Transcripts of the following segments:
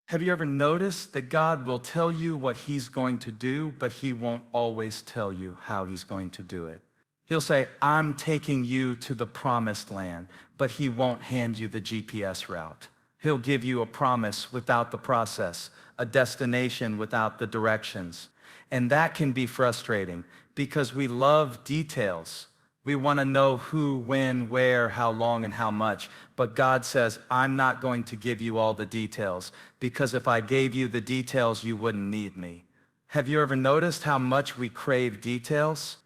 Have you ever noticed that God will tell you what he's going to do, but he won't always tell you how he's going to do it? He'll say, I'm taking you to the promised land, but he won't hand you the GPS route. He'll give you a promise without the process, a destination without the directions. And that can be frustrating because we love details. We want to know who, when, where, how long, and how much. But God says, I'm not going to give you all the details, because if I gave you the details, you wouldn't need me. Have you ever noticed how much we crave details?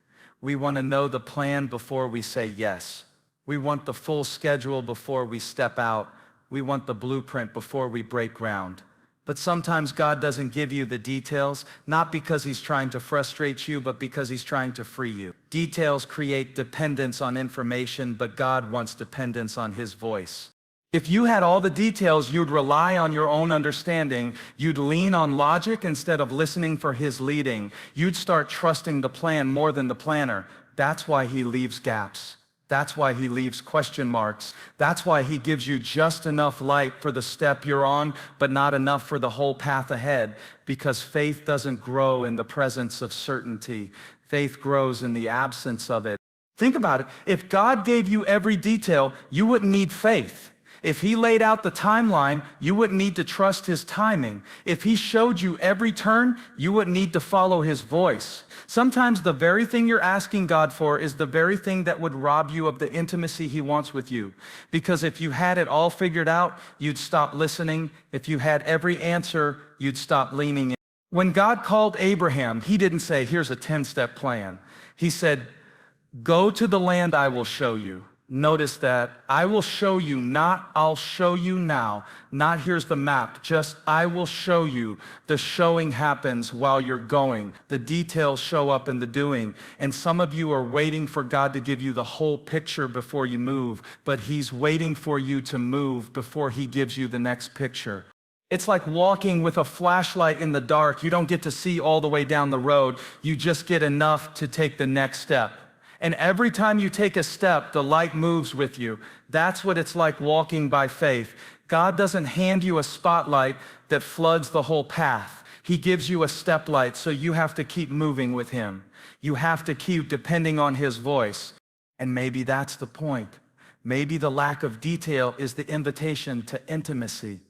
We want to know the plan before we say yes. We want the full schedule before we step out. We want the blueprint before we break ground. But sometimes God doesn't give you the details, not because he's trying to frustrate you, but because he's trying to free you. Details create dependence on information, but God wants dependence on his voice. If you had all the details, you'd rely on your own understanding. You'd lean on logic instead of listening for his leading. You'd start trusting the plan more than the planner. That's why he leaves gaps. That's why he leaves question marks. That's why he gives you just enough light for the step you're on, but not enough for the whole path ahead, because faith doesn't grow in the presence of certainty. Faith grows in the absence of it. Think about it. If God gave you every detail, you wouldn't need faith. If he laid out the timeline, you wouldn't need to trust his timing. If he showed you every turn, you wouldn't need to follow his voice. Sometimes the very thing you're asking God for is the very thing that would rob you of the intimacy he wants with you. Because if you had it all figured out, you'd stop listening. If you had every answer, you'd stop leaning in. When God called Abraham, he didn't say, here's a 10-step plan. He said, go to the land I will show you. Notice that I will show you, not I'll show you now, not here's the map, just I will show you. The showing happens while you're going. The details show up in the doing. And some of you are waiting for God to give you the whole picture before you move, but he's waiting for you to move before he gives you the next picture. It's like walking with a flashlight in the dark. You don't get to see all the way down the road. You just get enough to take the next step. And every time you take a step, the light moves with you. That's what it's like walking by faith. God doesn't hand you a spotlight that floods the whole path. He gives you a step light, so you have to keep moving with him. You have to keep depending on his voice. And maybe that's the point. Maybe the lack of detail is the invitation to intimacy.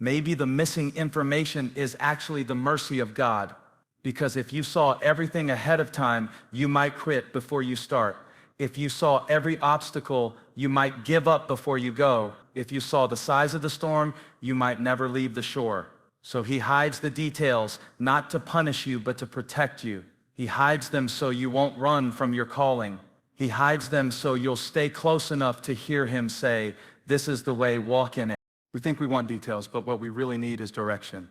Maybe the missing information is actually the mercy of God. Because if you saw everything ahead of time, you might quit before you start. If you saw every obstacle, you might give up before you go. If you saw the size of the storm, you might never leave the shore. So he hides the details, not to punish you, but to protect you. He hides them so you won't run from your calling. He hides them so you'll stay close enough to hear him say, this is the way, walk in it. We think we want details, but what we really need is direction.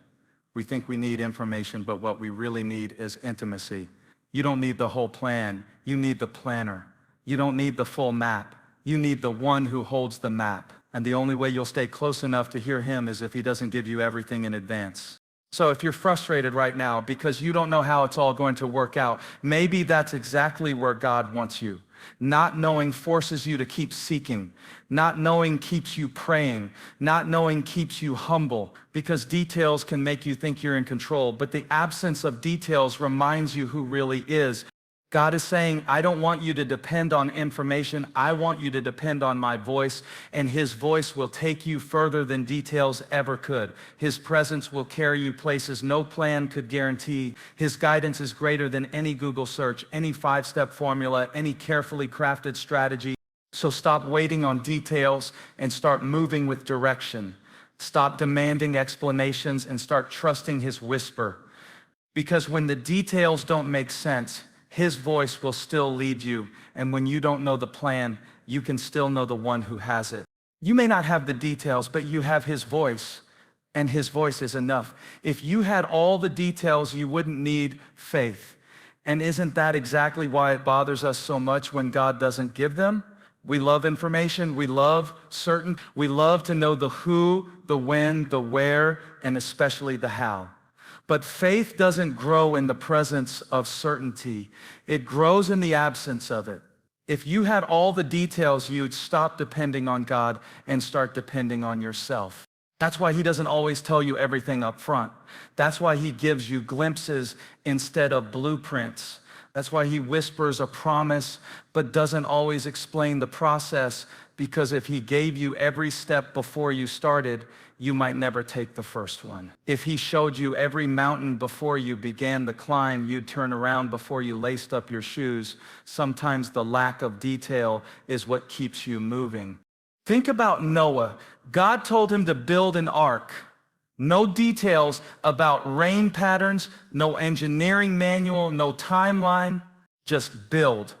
We think we need information, but what we really need is intimacy. You don't need the whole plan. You need the planner. You don't need the full map. You need the one who holds the map. And the only way you'll stay close enough to hear him is if he doesn't give you everything in advance. So if you're frustrated right now because you don't know how it's all going to work out, maybe that's exactly where God wants you. Not knowing forces you to keep seeking. Not knowing keeps you praying. Not knowing keeps you humble, because details can make you think you're in control, but the absence of details reminds you who really is. God is saying, I don't want you to depend on information. I want you to depend on my voice, and his voice will take you further than details ever could. His presence will carry you places no plan could guarantee. His guidance is greater than any Google search, any 5-step formula, any carefully crafted strategy. So stop waiting on details and start moving with direction. Stop demanding explanations and start trusting his whisper. Because when the details don't make sense, his voice will still lead you, and when you don't know the plan, you can still know the one who has it. You may not have the details, but you have his voice, and his voice is enough. If you had all the details, you wouldn't need faith. And isn't that exactly why it bothers us so much when God doesn't give them? We love information, we love certain, we love to know the who, the when, the where, and especially the how. But faith doesn't grow in the presence of certainty. It grows in the absence of it. If you had all the details, you'd stop depending on God and start depending on yourself. That's why he doesn't always tell you everything up front. That's why he gives you glimpses instead of blueprints. That's why he whispers a promise, but doesn't always explain the process, because if he gave you every step before you started, you might never take the first one. If he showed you every mountain before you began the climb, you'd turn around before you laced up your shoes. Sometimes the lack of detail is what keeps you moving. Think about Noah. God told him to build an ark. No details about rain patterns, no engineering manual, no timeline, just build.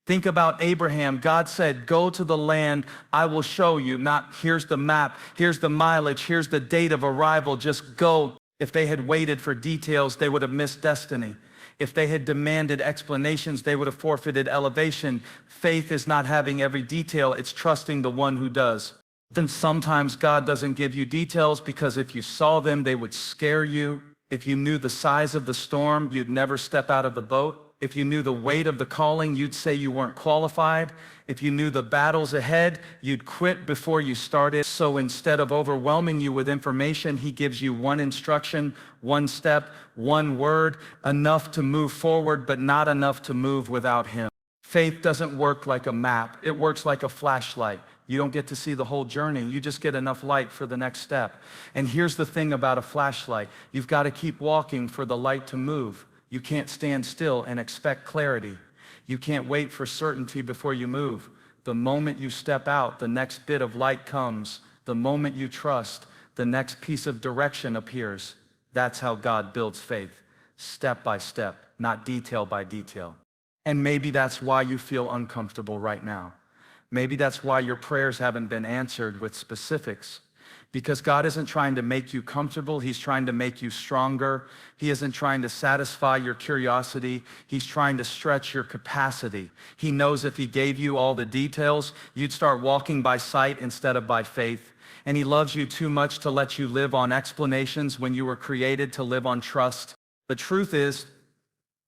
Think about Abraham. God said, go to the land, I will show you. Not here's the map, here's the mileage, here's the date of arrival, just go. If they had waited for details, they would have missed destiny. If they had demanded explanations, they would have forfeited elevation. Faith is not having every detail, it's trusting the one who does. Then sometimes God doesn't give you details because if you saw them, they would scare you. If you knew the size of the storm, you'd never step out of the boat. If you knew the weight of the calling, you'd say you weren't qualified. If you knew the battles ahead, you'd quit before you started. So instead of overwhelming you with information, he gives you one instruction, one step, one word, enough to move forward, but not enough to move without him. Faith doesn't work like a map. It works like a flashlight. You don't get to see the whole journey. You just get enough light for the next step. And here's the thing about a flashlight. You've got to keep walking for the light to move. You can't stand still and expect clarity. You can't wait for certainty before you move. The moment you step out, the next bit of light comes. The moment you trust, the next piece of direction appears. That's how God builds faith, step by step, not detail by detail. And maybe that's why you feel uncomfortable right now. Maybe that's why your prayers haven't been answered with specifics. Because God isn't trying to make you comfortable, he's trying to make you stronger. He isn't trying to satisfy your curiosity, he's trying to stretch your capacity. He knows if he gave you all the details, you'd start walking by sight instead of by faith. And he loves you too much to let you live on explanations when you were created to live on trust. The truth is,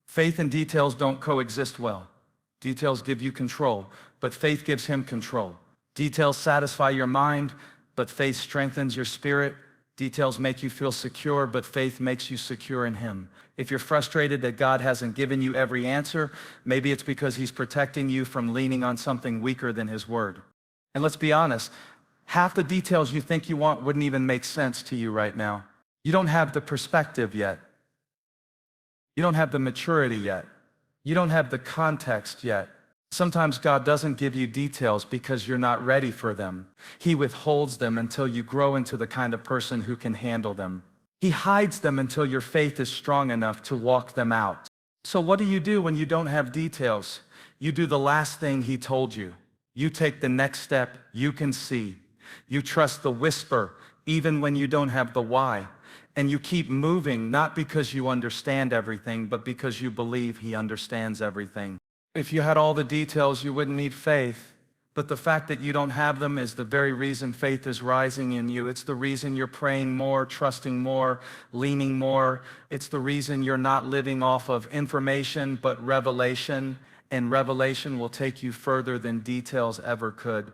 faith and details don't coexist well. Details give you control, but faith gives him control. Details satisfy your mind, but faith strengthens your spirit. Details make you feel secure, but faith makes you secure in him. If you're frustrated that God hasn't given you every answer, maybe it's because he's protecting you from leaning on something weaker than his word. And let's be honest, half the details you think you want wouldn't even make sense to you right now. You don't have the perspective yet. You don't have the maturity yet. You don't have the context yet. Sometimes God doesn't give you details because you're not ready for them. He withholds them until you grow into the kind of person who can handle them. He hides them until your faith is strong enough to walk them out. So what do you do when you don't have details? You do the last thing he told you. You take the next step you can see. You trust the whisper even when you don't have the why. And you keep moving, not because you understand everything, but because you believe he understands everything. If you had all the details, you wouldn't need faith. But the fact that you don't have them is the very reason faith is rising in you. It's the reason you're praying more, trusting more, leaning more. It's the reason you're not living off of information, but revelation. And revelation will take you further than details ever could.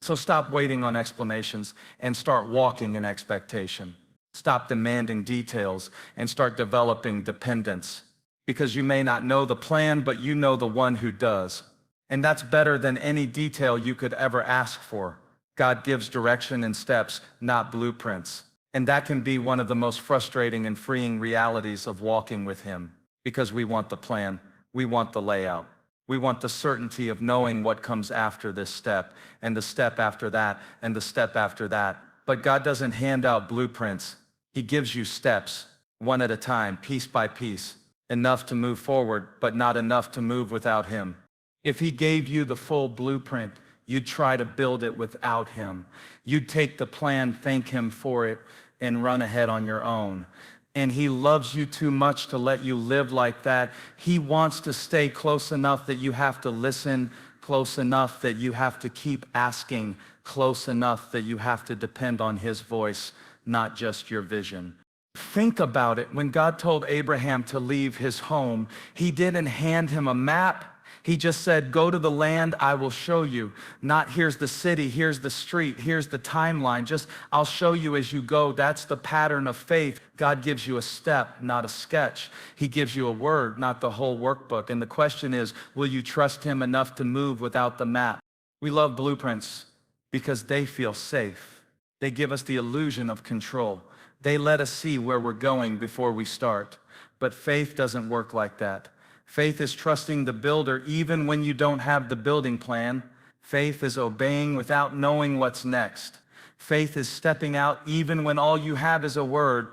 So stop waiting on explanations and start walking in expectation. Stop demanding details and start developing dependence. Because you may not know the plan, but you know the one who does. And that's better than any detail you could ever ask for. God gives direction and steps, not blueprints. And that can be one of the most frustrating and freeing realities of walking with him. Because we want the plan, we want the layout. We want the certainty of knowing what comes after this step, and the step after that, and the step after that. But God doesn't hand out blueprints. He gives you steps, one at a time, piece by piece. Enough to move forward, but not enough to move without him. If he gave you the full blueprint, you'd try to build it without him. You'd take the plan, thank him for it, and run ahead on your own. And he loves you too much to let you live like that. He wants to stay close enough that you have to listen, close enough that you have to keep asking, close enough that you have to depend on his voice, not just your vision. Think about it. When God told Abraham to leave his home, he didn't hand him a map. He just said, go to the land, I will show you. Not here's the city, here's the street, here's the timeline. Just I'll show you as you go. That's the pattern of faith. God gives you a step, not a sketch. He gives you a word, not the whole workbook. And the question is, will you trust him enough to move without the map? We love blueprints because they feel safe. They give us the illusion of control. They let us see where we're going before we start. But faith doesn't work like that. Faith is trusting the builder even when you don't have the building plan. Faith is obeying without knowing what's next. Faith is stepping out even when all you have is a word.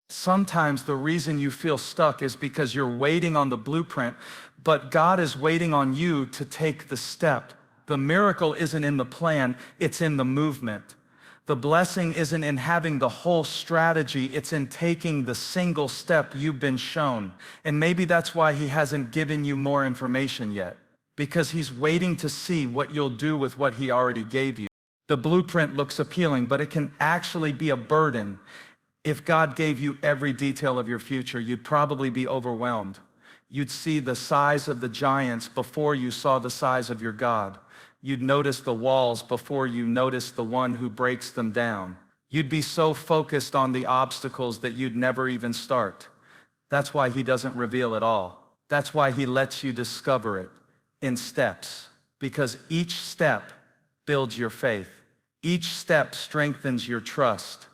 Sometimes the reason you feel stuck is because you're waiting on the blueprint, but God is waiting on you to take the step. The miracle isn't in the plan, it's in the movement. The blessing isn't in having the whole strategy, it's in taking the single step you've been shown. And maybe that's why he hasn't given you more information yet, because he's waiting to see what you'll do with what he already gave you. The blueprint looks appealing, but it can actually be a burden. If God gave you every detail of your future, you'd probably be overwhelmed. You'd see the size of the giants before you saw the size of your God. You'd notice the walls before you noticed the one who breaks them down. You'd be so focused on the obstacles that you'd never even start. That's why he doesn't reveal it all. That's why he lets you discover it in steps, because each step builds your faith. Each step strengthens your trust.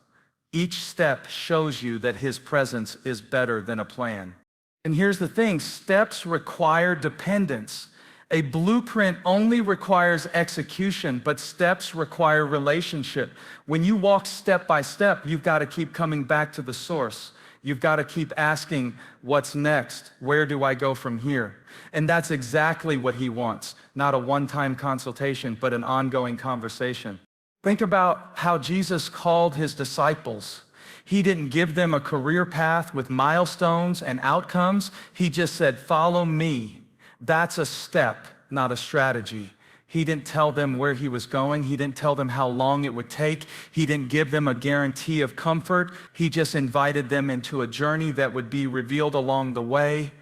Each step shows you that his presence is better than a plan. And here's the thing, steps require dependence. A blueprint only requires execution, but steps require relationship. When you walk step by step, you've got to keep coming back to the source. You've got to keep asking, what's next? Where do I go from here? And that's exactly what he wants. Not a one-time consultation, but an ongoing conversation. Think about how Jesus called his disciples. He didn't give them a career path with milestones and outcomes. He just said, follow me. That's a step, not a strategy. He didn't tell them where he was going. He didn't tell them how long it would take. He didn't give them a guarantee of comfort. He just invited them into a journey that would be revealed along the way.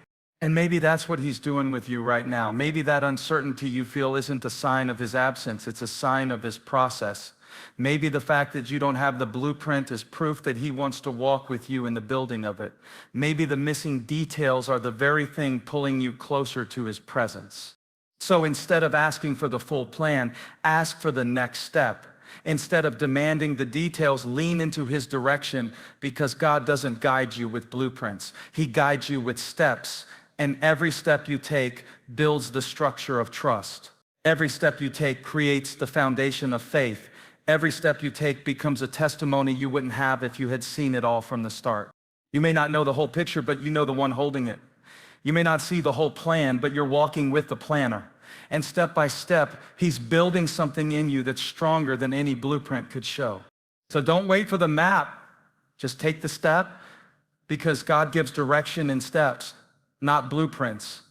And maybe that's what he's doing with you right now. Maybe that uncertainty you feel isn't a sign of his absence. It's a sign of his process. Maybe the fact that you don't have the blueprint is proof that he wants to walk with you in the building of it. Maybe the missing details are the very thing pulling you closer to his presence. So instead of asking for the full plan, ask for the next step. Instead of demanding the details, lean into his direction, because God doesn't guide you with blueprints. He guides you with steps, and every step you take builds the structure of trust. Every step you take creates the foundation of faith. Every step you take becomes a testimony you wouldn't have if you had seen it all from the start. You may not know the whole picture, but you know the one holding it. You may not see the whole plan, but you're walking with the planner. And step by step, he's building something in you that's stronger than any blueprint could show. So don't wait for the map. Just take the step, because God gives direction in steps, not blueprints.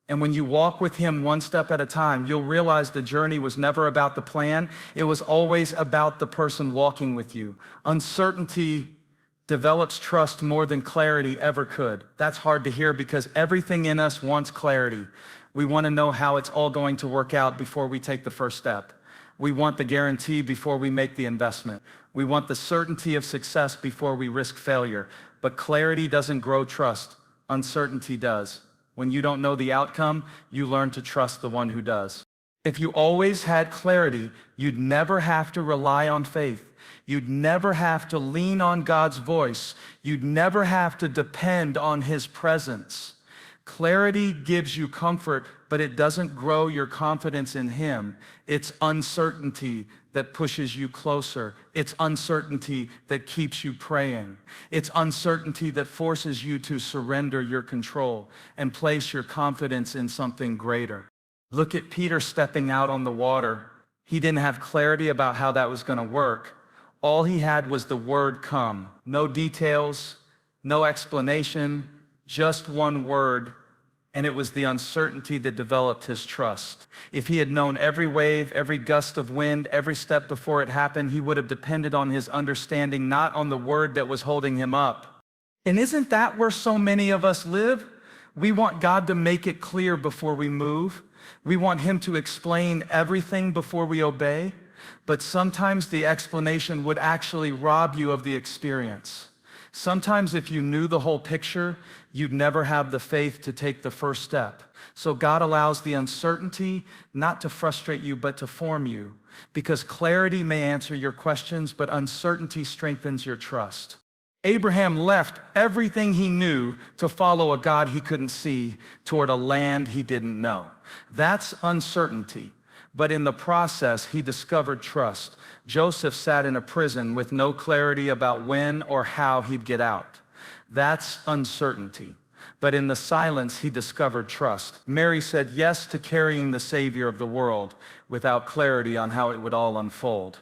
And when you walk with him one step at a time, you'll realize the journey was never about the plan. It was always about the person walking with you. Uncertainty develops trust more than clarity ever could. That's hard to hear, because everything in us wants clarity. We want to know how it's all going to work out before we take the first step. We want the guarantee before we make the investment. We want the certainty of success before we risk failure. But clarity doesn't grow trust. Uncertainty does. When you don't know the outcome, you learn to trust the one who does. If you always had clarity, you'd never have to rely on faith. You'd never have to lean on God's voice. You'd never have to depend on his presence. Clarity gives you comfort, but it doesn't grow your confidence in him. It's uncertainty that pushes you closer. It's uncertainty that keeps you praying. It's uncertainty that forces you to surrender your control and place your confidence in something greater. Look at Peter stepping out on the water. He didn't have clarity about how that was going to work. All he had was the word come. No details, no explanation, just one word. And it was the uncertainty that developed his trust. If he had known every wave, every gust of wind, every step before it happened, he would have depended on his understanding, not on the word that was holding him up. And isn't that where so many of us live? We want God to make it clear before we move. We want him to explain everything before we obey, but sometimes the explanation would actually rob you of the experience. Sometimes if you knew the whole picture, you'd never have the faith to take the first step. So God allows the uncertainty not to frustrate you, but to form you. Because clarity may answer your questions, but uncertainty strengthens your trust. Abraham left everything he knew to follow a God he couldn't see toward a land he didn't know. That's uncertainty. But in the process, he discovered trust. Joseph sat in a prison with no clarity about when or how he'd get out. That's uncertainty. But in the silence, he discovered trust. Mary said yes to carrying the Savior of the world without clarity on how it would all unfold.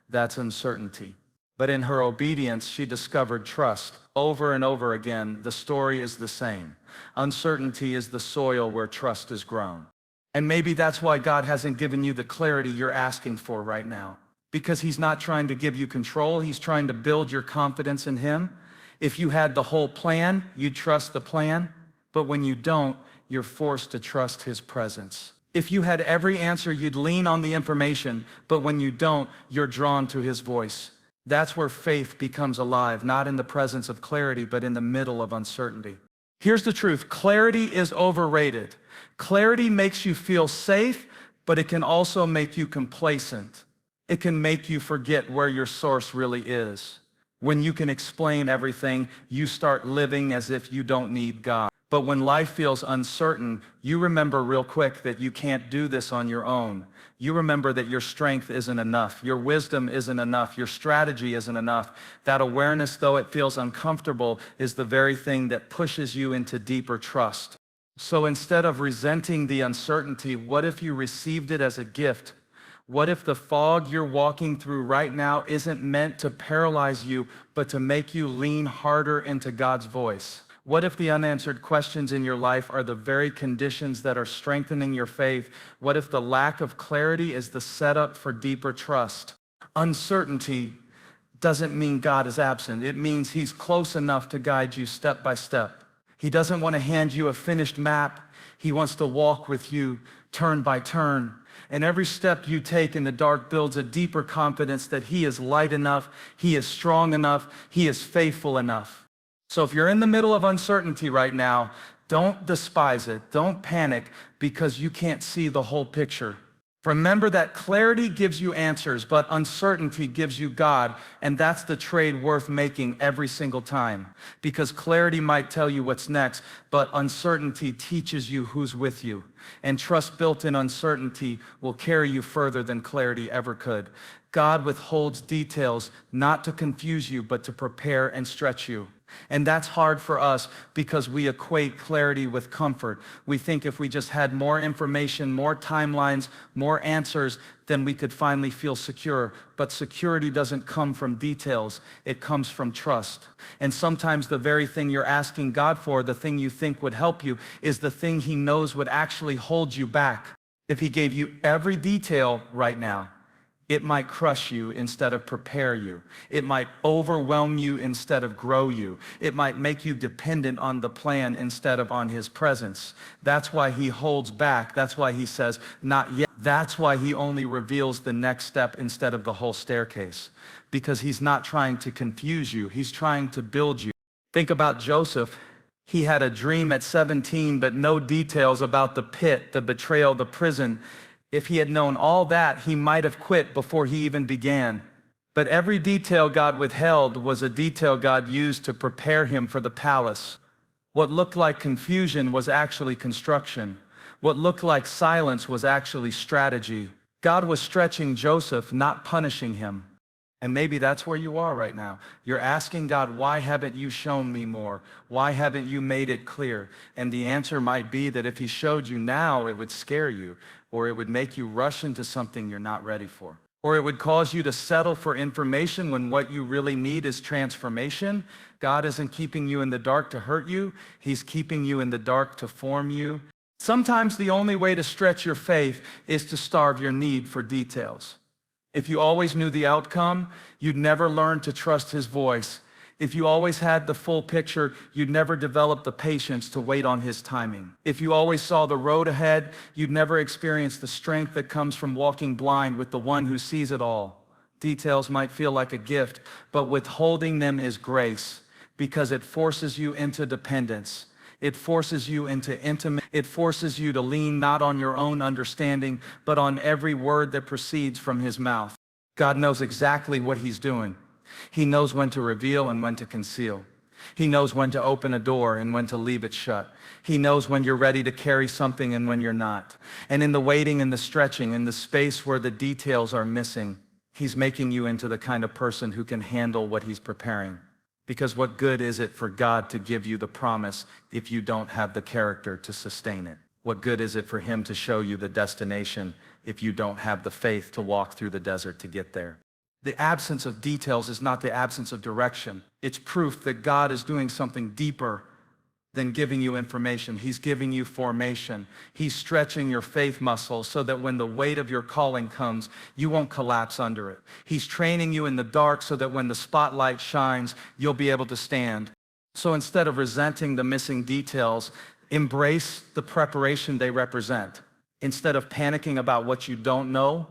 That's uncertainty. But in her obedience, she discovered trust. Over and over again, the story is the same. Uncertainty is the soil where trust is grown. And maybe that's why God hasn't given you the clarity you're asking for right now. Because he's not trying to give you control, he's trying to build your confidence in him. If you had the whole plan, you'd trust the plan. But when you don't, you're forced to trust his presence. If you had every answer, you'd lean on the information. But when you don't, you're drawn to his voice. That's where faith becomes alive, not in the presence of clarity, but in the middle of uncertainty. Here's the truth. Clarity is overrated. Clarity makes you feel safe, but it can also make you complacent. It can make you forget where your source really is. When you can explain everything, you start living as if you don't need God. But when life feels uncertain, you remember real quick that you can't do this on your own. You remember that your strength isn't enough, your wisdom isn't enough, your strategy isn't enough. That awareness, though it feels uncomfortable, is the very thing that pushes you into deeper trust. So instead of resenting the uncertainty, what if you received it as a gift? What if the fog you're walking through right now isn't meant to paralyze you, but to make you lean harder into God's voice? What if the unanswered questions in your life are the very conditions that are strengthening your faith? What if the lack of clarity is the setup for deeper trust? Uncertainty doesn't mean God is absent. It means he's close enough to guide you step by step. He doesn't want to hand you a finished map. He wants to walk with you turn by turn. And every step you take in the dark builds a deeper confidence that he is light enough, he is strong enough, he is faithful enough. So if you're in the middle of uncertainty right now, don't despise it. Don't panic because you can't see the whole picture. Remember that clarity gives you answers, but uncertainty gives you God, and that's the trade worth making every single time. Because clarity might tell you what's next, but uncertainty teaches you who's with you. And trust built in uncertainty will carry you further than clarity ever could. God withholds details not to confuse you, but to prepare and stretch you. And that's hard for us because we equate clarity with comfort. We think if we just had more information, more timelines, more answers, then we could finally feel secure. But security doesn't come from details. It comes from trust. And sometimes the very thing you're asking God for, the thing you think would help you, is the thing he knows would actually hold you back. If he gave you every detail right now, it might crush you instead of prepare you. It might overwhelm you instead of grow you. It might make you dependent on the plan instead of on his presence. That's why he holds back. That's why he says, not yet. That's why he only reveals the next step instead of the whole staircase. Because he's not trying to confuse you. He's trying to build you. Think about Joseph. He had a dream at 17, but no details about the pit, the betrayal, the prison. If he had known all that, he might have quit before he even began. But every detail God withheld was a detail God used to prepare him for the palace. What looked like confusion was actually construction. What looked like silence was actually strategy. God was stretching Joseph, not punishing him. And maybe that's where you are right now. You're asking God, why haven't you shown me more? Why haven't you made it clear? And the answer might be that if he showed you now, it would scare you, or it would make you rush into something you're not ready for. Or it would cause you to settle for information when what you really need is transformation. God isn't keeping you in the dark to hurt you. He's keeping you in the dark to form you. Sometimes the only way to stretch your faith is to starve your need for details. If you always knew the outcome, you'd never learn to trust his voice. If you always had the full picture, you'd never develop the patience to wait on his timing. If you always saw the road ahead, you'd never experience the strength that comes from walking blind with the one who sees it all. Details might feel like a gift, but withholding them is grace, because it forces you into dependence. It forces you into intimate. It forces you to lean not on your own understanding, but on every word that proceeds from his mouth. God knows exactly what he's doing. He knows when to reveal and when to conceal. He knows when to open a door and when to leave it shut. He knows when you're ready to carry something and when you're not. And in the waiting and the stretching, in the space where the details are missing, he's making you into the kind of person who can handle what he's preparing. Because what good is it for God to give you the promise if you don't have the character to sustain it? What good is it for him to show you the destination if you don't have the faith to walk through the desert to get there? The absence of details is not the absence of direction. It's proof that God is doing something deeper than giving you information. He's giving you formation. He's stretching your faith muscles so that when the weight of your calling comes, you won't collapse under it. He's training you in the dark so that when the spotlight shines, you'll be able to stand. So instead of resenting the missing details, embrace the preparation they represent. Instead of panicking about what you don't know,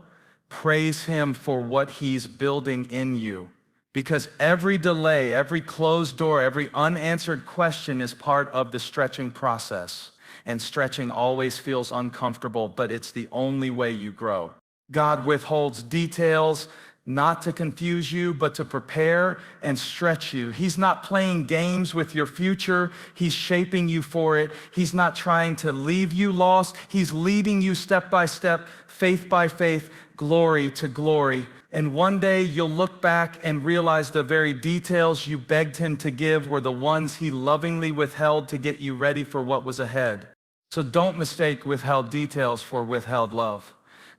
praise him for what he's building in you. Because every delay, every closed door, every unanswered question is part of the stretching process. And stretching always feels uncomfortable, but it's the only way you grow. God withholds details, not to confuse you, but to prepare and stretch you. He's not playing games with your future. He's shaping you for it. He's not trying to leave you lost. He's leading you step by step, faith by faith, glory to glory. And one day you'll look back and realize the very details you begged him to give were the ones he lovingly withheld to get you ready for what was ahead. So don't mistake withheld details for withheld love.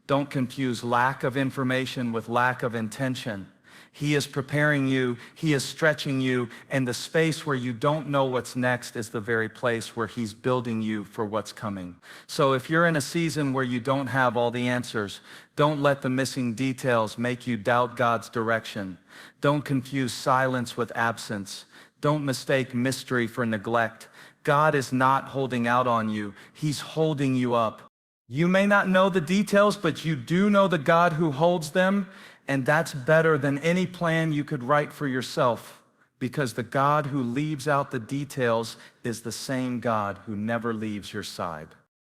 Don't confuse lack of information with lack of intention. He is preparing you, he is stretching you, and the space where you don't know what's next is the very place where he's building you for what's coming. So if you're in a season where you don't have all the answers, don't let the missing details make you doubt God's direction. Don't confuse silence with absence. Don't mistake mystery for neglect. God is not holding out on you, he's holding you up. You may not know the details, but you do know the God who holds them, and that's better than any plan you could write for yourself, because the God who leaves out the details is the same God who never leaves your side.